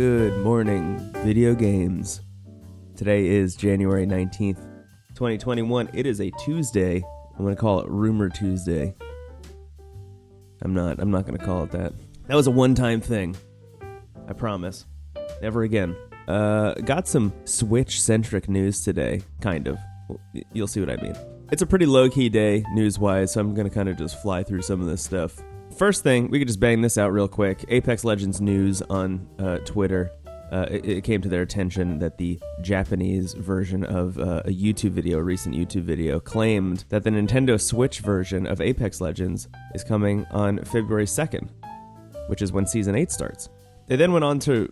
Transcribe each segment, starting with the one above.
Good morning, video games. Today is January 19th, 2021. It is a Tuesday. I'm going to call it Rumor Tuesday. I'm not going to call it that. That was a one-time thing. I promise. Never again. Got some Switch-centric news today, kind of. You'll see what I mean. It's a pretty low-key day, news-wise, so I'm going to kind of just fly through some of this stuff. First thing, we could just bang this out real quick. Apex Legends News on Twitter. It came to their attention that the Japanese version of a YouTube video, a recent YouTube video, claimed that the Nintendo Switch version of Apex Legends is coming on February 2nd, which is when Season 8 starts. They then went on to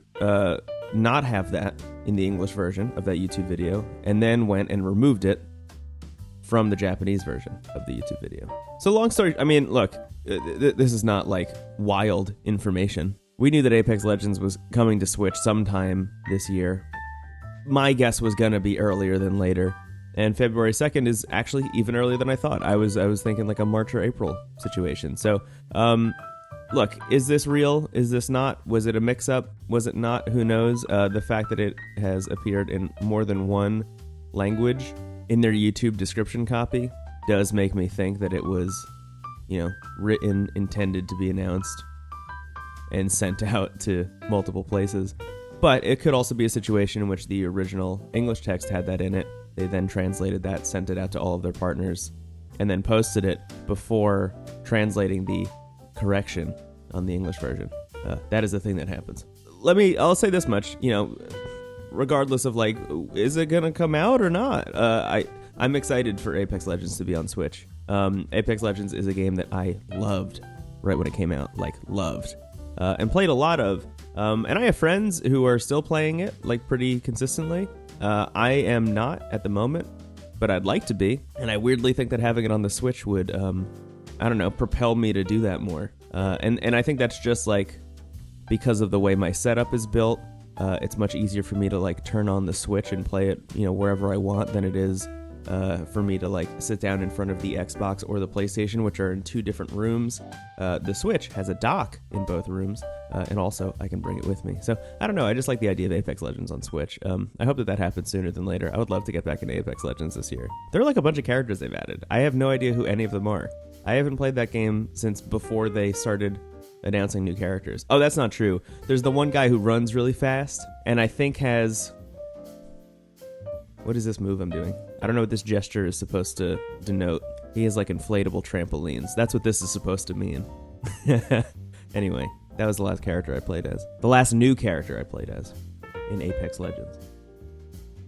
not have that in the English version of that YouTube video, and then went and removed it from the Japanese version of the YouTube video. So long story, I mean, look, this is not like wild information. We knew that Apex Legends was coming to Switch sometime this year. My guess was gonna be earlier than later, and February 2nd is actually even earlier than I thought. I was thinking like a March or April situation. So, look, is this real? Is this not? Was it a mix-up? Was it not? Who knows? The fact that it has appeared in more than one language in their YouTube description copy does make me think that it was, written, intended to be announced, and sent out to multiple places. But it could also be a situation in which the original English text had that in it. They then translated that, sent it out to all of their partners, and then posted it before translating the correction on the English version. That is the thing that happens. I'll say this much, regardless of is it gonna come out or not? I'm excited for Apex Legends to be on Switch. Apex Legends is a game that I loved right when it came out, loved, and played a lot of. And I have friends who are still playing it pretty consistently. I am not at the moment, but I'd like to be. And I weirdly think that having it on the Switch would, propel me to do that more. And I think that's just because of the way my setup is built. It's much easier for me to turn on the Switch and play it, wherever I want than it is for me to sit down in front of the Xbox or the PlayStation, which are in two different rooms. The Switch has a dock in both rooms, and also I can bring it with me. So I don't know. I just like the idea of Apex Legends on Switch. I hope that happens sooner than later. I would love to get back into Apex Legends this year. There are a bunch of characters they've added. I have no idea who any of them are. I haven't played that game since before they started announcing new characters. Oh, that's not true. There's the one guy who runs really fast, and I think has... What is this move I'm doing? I don't know what this gesture is supposed to denote. He has inflatable trampolines. That's what this is supposed to mean. Anyway, that was the last character I played as. The last new character I played as in Apex Legends.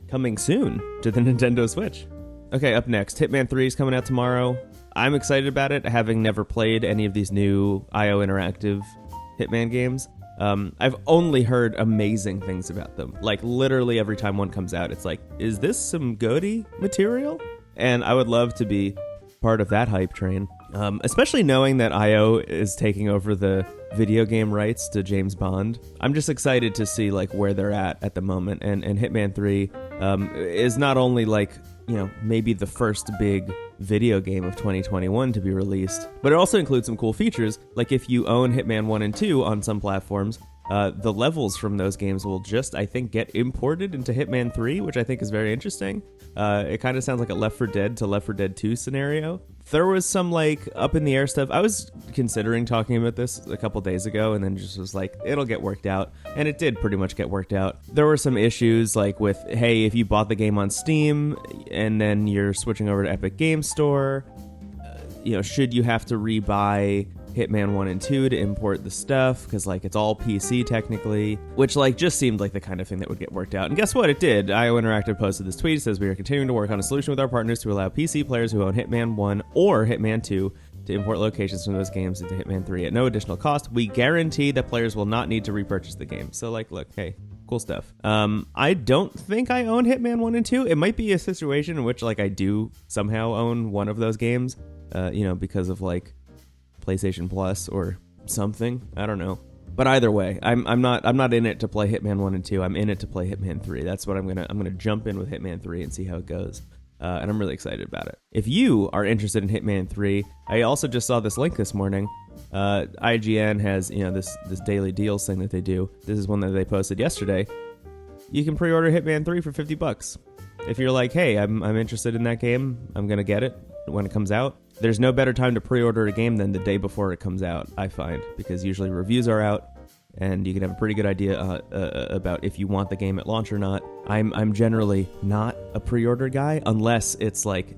Coming soon to the Nintendo Switch. Okay, up next, Hitman 3 is coming out tomorrow. I'm excited about it, having never played any of these new IO Interactive Hitman games. I've only heard amazing things about them. Literally every time one comes out, it's is this some GOTY material? And I would love to be part of that hype train. Especially knowing that IO is taking over the video game rights to James Bond. I'm just excited to see where they're at the moment. And Hitman 3 is not only maybe the first big video game of 2021 to be released, but it also includes some cool features. If you own Hitman 1 and 2 on some platforms, the levels from those games will just, I think, get imported into Hitman 3, which I think is very interesting. It kind of sounds like a Left 4 Dead to Left 4 Dead 2 scenario. There was some up in the air stuff. I was considering talking about this a couple days ago, and then just was it'll get worked out. And it did pretty much get worked out. There were some issues with, hey, if you bought the game on Steam and then you're switching over to Epic Game Store, should you have to rebuy Hitman 1 and 2 to import the stuff, because it's all PC technically, which just seemed like the kind of thing that would get worked out. And guess what? It did. IO Interactive posted this tweet. It says, "We are continuing to work on a solution with our partners to allow PC players who own Hitman 1 or Hitman 2 to import locations from those games into Hitman 3 at no additional cost. We guarantee that players will not need to repurchase the game." So look, hey, cool stuff. I don't think I own Hitman 1 and 2. It might be a situation in which I do somehow own one of those games, because of PlayStation Plus or something. I don't know. But either way, I'm not in it to play Hitman 1 and 2. I'm in it to play Hitman 3. That's what I'm gonna jump in with Hitman 3 and see how it goes. And I'm really excited about it. If you are interested in Hitman 3, I also just saw this link this morning. IGN has, this daily deals thing that they do. This is one that they posted yesterday. You can pre-order Hitman 3 for $50. If you're like, hey, I'm interested in that game, I'm going to get it when it comes out. There's no better time to pre-order a game than the day before it comes out, I find, because usually reviews are out, and you can have a pretty good idea about if you want the game at launch or not. I'm generally not a pre-order guy unless it's like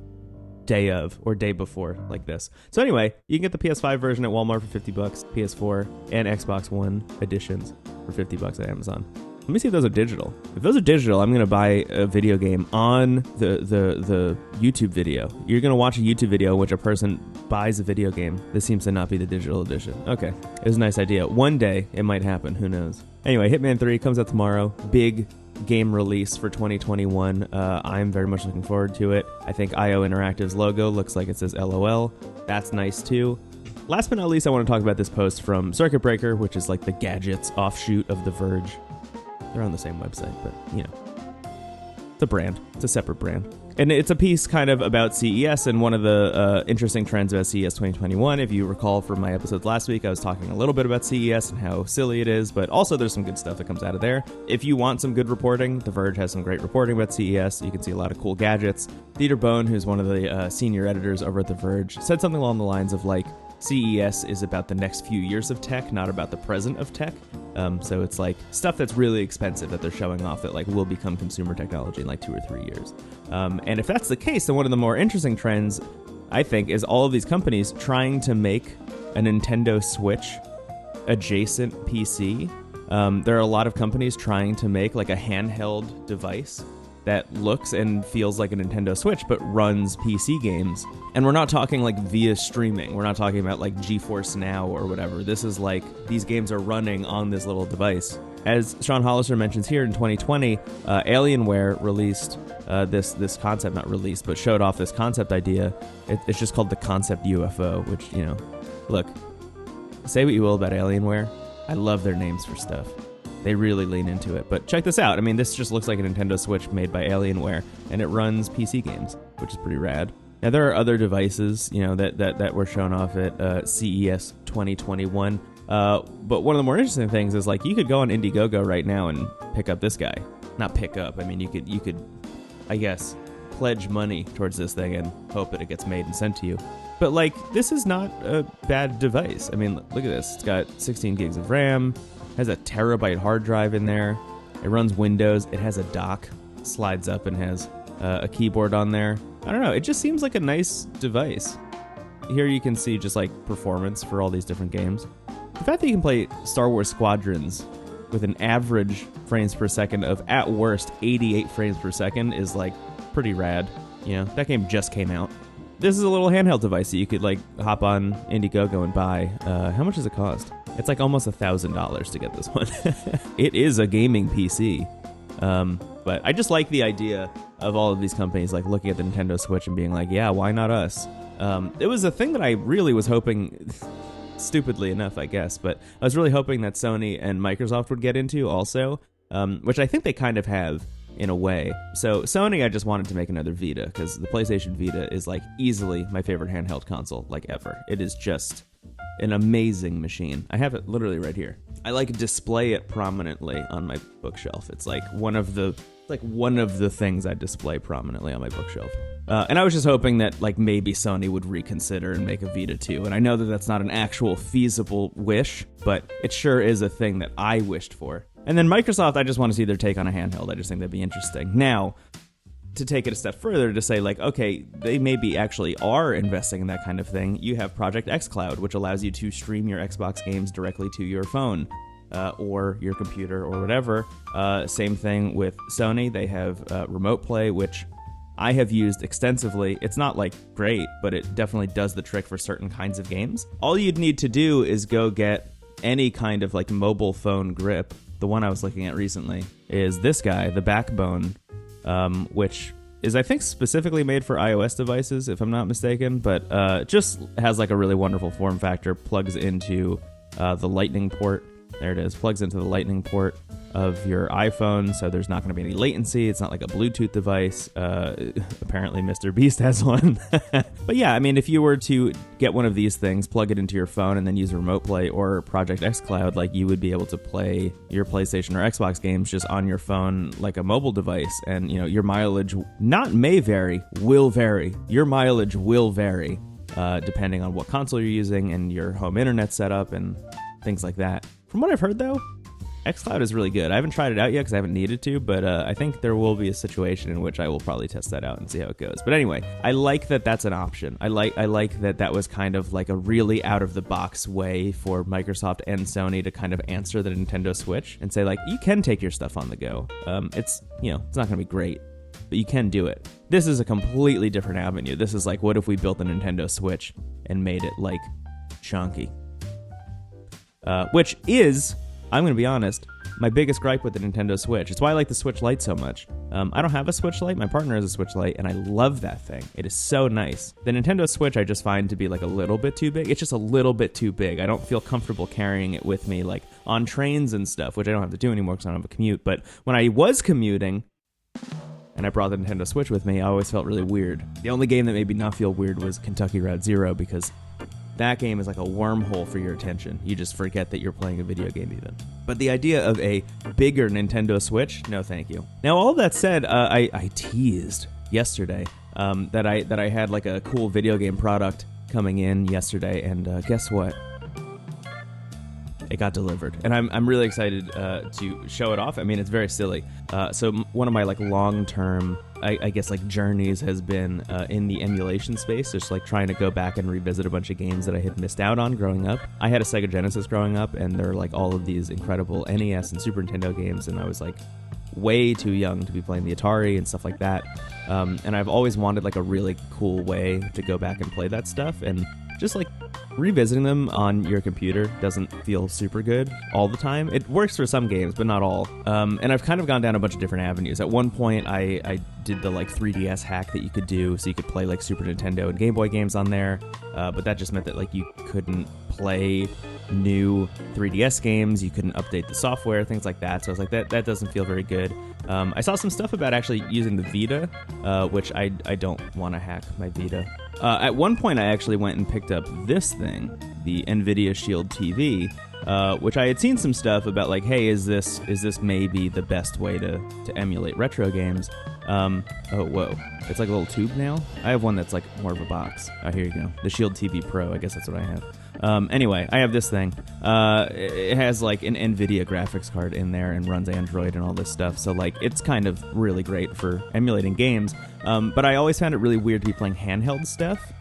day of or day before like this. So anyway, you can get the PS5 version at Walmart for $50, PS4 and Xbox One editions for $50 at Amazon. Let me see if those are digital. If those are digital, I'm going to buy a video game on the YouTube video. You're going to watch a YouTube video in which a person buys a video game. This seems to not be the digital edition. Okay, it was a nice idea. One day, it might happen. Who knows? Anyway, Hitman 3 comes out tomorrow. Big game release for 2021. I'm very much looking forward to it. I think IO Interactive's logo looks like it says LOL. That's nice too. Last but not least, I want to talk about this post from Circuit Breaker, which is like the gadgets offshoot of The Verge. They're on the same website, but, it's a brand. It's a separate brand. And it's a piece kind of about CES and one of the interesting trends about CES 2021. If you recall from my episodes last week, I was talking a little bit about CES and how silly it is, but also there's some good stuff that comes out of there. If you want some good reporting, The Verge has some great reporting about CES. You can see a lot of cool gadgets. Dieter Bohn, who's one of the senior editors over at The Verge, said something along the lines of like, CES is about the next few years of tech, not about the present of tech. So it's like stuff that's really expensive that they're showing off that like will become consumer technology in like 2 or 3 years. And if that's the case, then one of the more interesting trends, I think, is all of these companies trying to make a Nintendo Switch adjacent PC. There are a lot of companies trying to make like a handheld device that looks and feels like a Nintendo Switch but runs PC games. And we're not talking like via streaming. We're not talking about like GeForce Now or whatever. This is like these games are running on this little device. As Sean Hollister mentions here, in 2020, Alienware released this concept, not released, but showed off this concept idea. It's just called the Concept UFO, which, look, say what you will about Alienware. I love their names for stuff. They really lean into it. But check this out. I mean, this just looks like a Nintendo Switch made by Alienware, and it runs PC games, which is pretty rad. Now, there are other devices, that were shown off at CES 2021. But one of the more interesting things is, like, you could go on Indiegogo right now and pick up this guy. Not pick up. I mean, you could, I guess, pledge money towards this thing and hope that it gets made and sent to you. But, like, this is not a bad device. I mean, look at this. It's got 16 gigs of RAM. Has a terabyte hard drive in there. It runs Windows. It has a dock, slides up and has a keyboard on there. I don't know. It just seems like a nice device. Here you can see just like performance for all these different games. The fact that you can play Star Wars Squadrons with an average frames per second of at worst 88 frames per second is like pretty rad. That game just came out. This is a little handheld device that you could like hop on Indiegogo and buy. How much does it cost? It's like almost $1,000 to get this one. It is a gaming PC. But I just like the idea of all of these companies like looking at the Nintendo Switch and being like, yeah, why not us? It was a thing that I really was hoping, stupidly enough, I guess, but I was really hoping that Sony and Microsoft would get into also, which I think they kind of have in a way. So Sony, I just wanted to make another Vita because the PlayStation Vita is like easily my favorite handheld console like ever. It is just an amazing machine. I have it literally right here. I like display it prominently on my bookshelf. It's like one of the things I display prominently on my bookshelf. And I was just hoping that like maybe Sony would reconsider and make a Vita 2. And I know that that's not an actual feasible wish, but it sure is a thing that I wished for. And then Microsoft, I just want to see their take on a handheld. I just think that'd be interesting. Now, to take it a step further, to say like, okay, they maybe actually are investing in that kind of thing. You have Project xCloud, which allows you to stream your Xbox games directly to your phone or your computer or whatever. Same thing with Sony. They have Remote Play, which I have used extensively. It's not like great, but it definitely does the trick for certain kinds of games. All you'd need to do is go get any kind of like mobile phone grip. The one I was looking at recently is this guy, the Backbone, which is, I think, specifically made for iOS devices, if I'm not mistaken, but just has like a really wonderful form factor, plugs into the Lightning port. There it is, plugs into the Lightning port. of your iPhone, so there's not going to be any latency. It's not like a Bluetooth device. Apparently Mr. Beast has one. But yeah, I mean, if you were to get one of these things, plug it into your phone, and then use Remote Play or Project xCloud, like, you would be able to play your PlayStation or Xbox games just on your phone like a mobile device. And, you know, your mileage may vary, will vary. Your mileage will vary depending on what console you're using and your home internet setup and things like that. From what I've heard, though, xCloud is really good. I haven't tried it out yet because I haven't needed to, but I think there will be a situation in which I will probably test that out and see how it goes. But anyway, I like that that's an option. I like that that was kind of like a really out-of-the-box way for Microsoft and Sony to kind of answer the Nintendo Switch and say, like, you can take your stuff on the go. It's not going to be great, but you can do it. This is a completely different avenue. This is like, what if we built a Nintendo Switch and made it, like, chunky? Which is, I'm going to be honest, my biggest gripe with the Nintendo Switch. It's why I like the Switch Lite so much. I don't have a Switch Lite. My partner has a Switch Lite, and I love that thing. It is so nice. The Nintendo Switch I just find to be like a little bit too big. It's just a little bit too big. I don't feel comfortable carrying it with me, like on trains and stuff, which I don't have to do anymore because I don't have a commute. But when I was commuting and I brought the Nintendo Switch with me, I always felt really weird. The only game that made me not feel weird was Kentucky Route Zero, because that game is like a wormhole for your attention. You just forget that you're playing a video game even. But the idea of a bigger Nintendo Switch, no thank you. Now, all that said, I teased yesterday that I had like a cool video game product coming in yesterday, and guess what? It got delivered, and I'm really excited to show it off. I mean, it's very silly. So one of my like long-term, I guess, like journeys has been in the emulation space, just like trying to go back and revisit a bunch of games that I had missed out on growing up. I had a Sega Genesis growing up, and there are like all of these incredible NES and Super Nintendo games, and I was like way too young to be playing the Atari and stuff like that. And I've always wanted like a really cool way to go back and play that stuff, and just like revisiting them on your computer doesn't feel super good all the time. It works for some games, but not all. And I've kind of gone down a bunch of different avenues. At one point, I did the like 3DS hack that you could do, so you could play like Super Nintendo and Game Boy games on there. But that just meant that like you couldn't play new 3DS games, you couldn't update the software, things like that. So I was like, that doesn't feel very good. I saw some stuff about actually using the Vita, which I don't want to hack my Vita. At one point, I actually went and picked up this thing, the NVIDIA Shield TV, which I had seen some stuff about, like, hey, is this maybe the best way to emulate retro games? Oh, whoa. It's like a little tube now? I have one that's like more of a box. Oh, here you go. The Shield TV Pro, I guess that's what I have. Anyway, I have this thing. It has like an NVIDIA graphics card in there and runs Android and all this stuff. So like it's kind of really great for emulating games. But I always found it really weird to be playing handheld stuff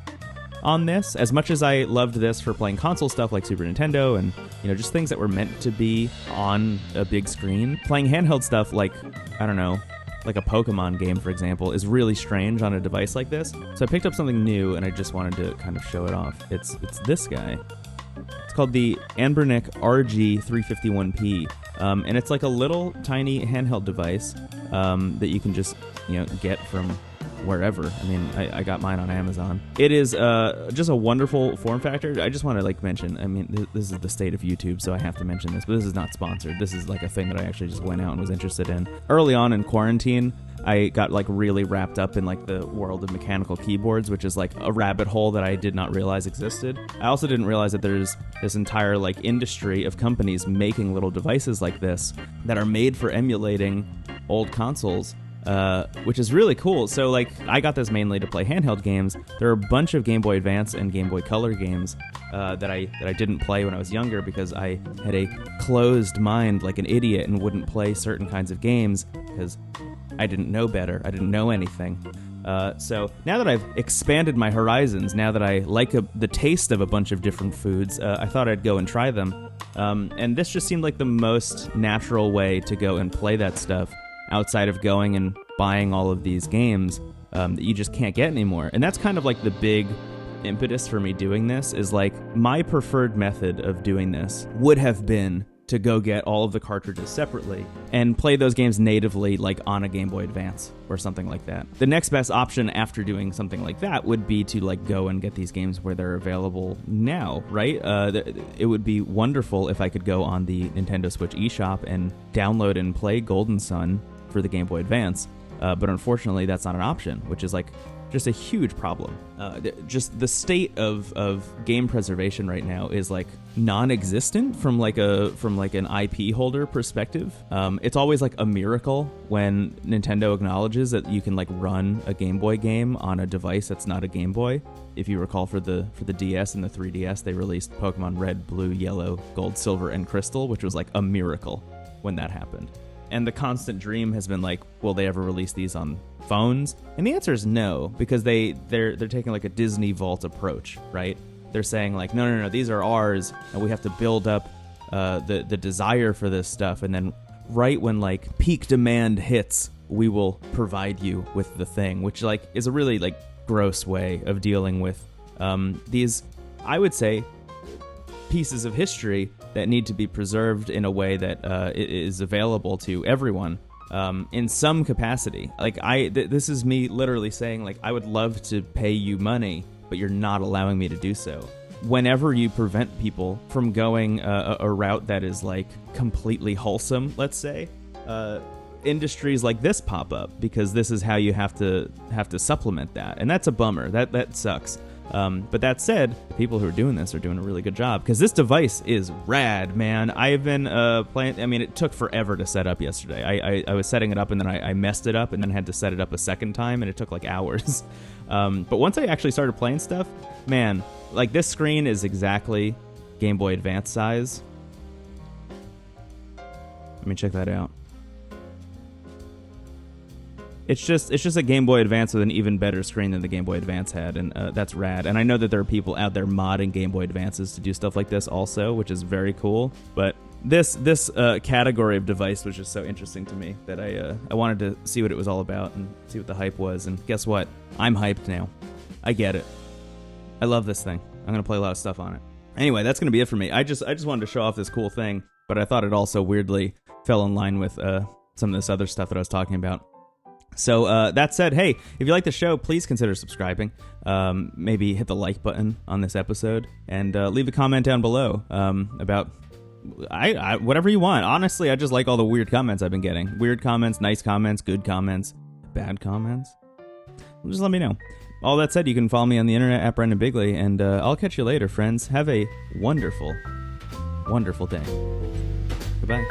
on this. As much as I loved this for playing console stuff like Super Nintendo and, you know, just things that were meant to be on a big screen, playing handheld stuff like, I don't know, like a Pokemon game, for example, is really strange on a device like this. So I picked up something new, and I just wanted to kind of show it off. It's this guy. It's called the Anbernic RG351P, and it's like a little tiny handheld device that you can just, you know, get from wherever. I mean, I got mine on Amazon. It is just a wonderful form factor. I just want to like mention, I mean, this is the state of YouTube, so I have to mention this, but this is not sponsored. This is like a thing that I actually just went out and was interested in. Early on in quarantine, I got like really wrapped up in like the world of mechanical keyboards, which is like a rabbit hole that I did not realize existed. I also didn't realize that there's this entire like industry of companies making little devices like this that are made for emulating old consoles. Which is really cool. So, like, I got this mainly to play handheld games. There are a bunch of Game Boy Advance and Game Boy Color games that I didn't play when I was younger because I had a closed mind like an idiot and wouldn't play certain kinds of games because I didn't know better. I didn't know anything. So now that I've expanded my horizons, now that I like the taste of a bunch of different foods, I thought I'd go and try them. And this just seemed like the most natural way to go and play that stuff, outside of going and buying all of these games that you just can't get anymore. And that's kind of like the big impetus for me doing this, is like my preferred method of doing this would have been to go get all of the cartridges separately and play those games natively, like on a Game Boy Advance or something like that. The next best option after doing something like that would be to like go and get these games where they're available now, right? It would be wonderful if I could go on the Nintendo Switch eShop and download and play Golden Sun for the Game Boy Advance. But unfortunately, that's not an option, which is like just a huge problem. Just the state of game preservation right now is like non-existent from like an IP holder perspective. It's always like a miracle when Nintendo acknowledges that you can like run a Game Boy game on a device that's not a Game Boy. If you recall, for the DS and the 3DS, they released Pokemon Red, Blue, Yellow, Gold, Silver, and Crystal, which was like a miracle when that happened. And the constant dream has been like, will they ever release these on phones? And the answer is no, because they're taking like a Disney Vault approach, right? They're saying like, no, these are ours, and we have to build up the desire for this stuff, and then right when like peak demand hits, we will provide you with the thing, which like is a really like gross way of dealing with these, I would say, pieces of history that need to be preserved in a way that is available to everyone in some capacity. Like this is me literally saying like, I would love to pay you money, but you're not allowing me to do so. Whenever you prevent people from going a route that is like completely wholesome, let's say, industries like this pop up because this is how you have to supplement that, and that's a bummer. That sucks. But that said, the people who are doing this are doing a really good job because this device is rad, man. I've been playing. I mean, it took forever to set up yesterday. I was setting it up and then I messed it up and then had to set it up a second time, and it took like hours. But once I actually started playing stuff, man, like this screen is exactly Game Boy Advance size. Let me check that out. It's just a Game Boy Advance with an even better screen than the Game Boy Advance had, and that's rad. And I know that there are people out there modding Game Boy Advances to do stuff like this also, which is very cool. But this category of device was just so interesting to me that I wanted to see what it was all about and see what the hype was. And guess what? I'm hyped now. I get it. I love this thing. I'm gonna play a lot of stuff on it. Anyway, that's gonna be it for me. I just wanted to show off this cool thing, but I thought it also weirdly fell in line with some of this other stuff that I was talking about. So that said, hey, if you like the show, please consider subscribing. Maybe hit the like button on this episode and leave a comment down below about whatever you want. Honestly, I just like all the weird comments I've been getting. Weird comments, nice comments, good comments, bad comments. Just let me know. All that said, you can follow me on the internet at Brendan Bigley, and I'll catch you later, friends. Have a wonderful, wonderful day. Goodbye.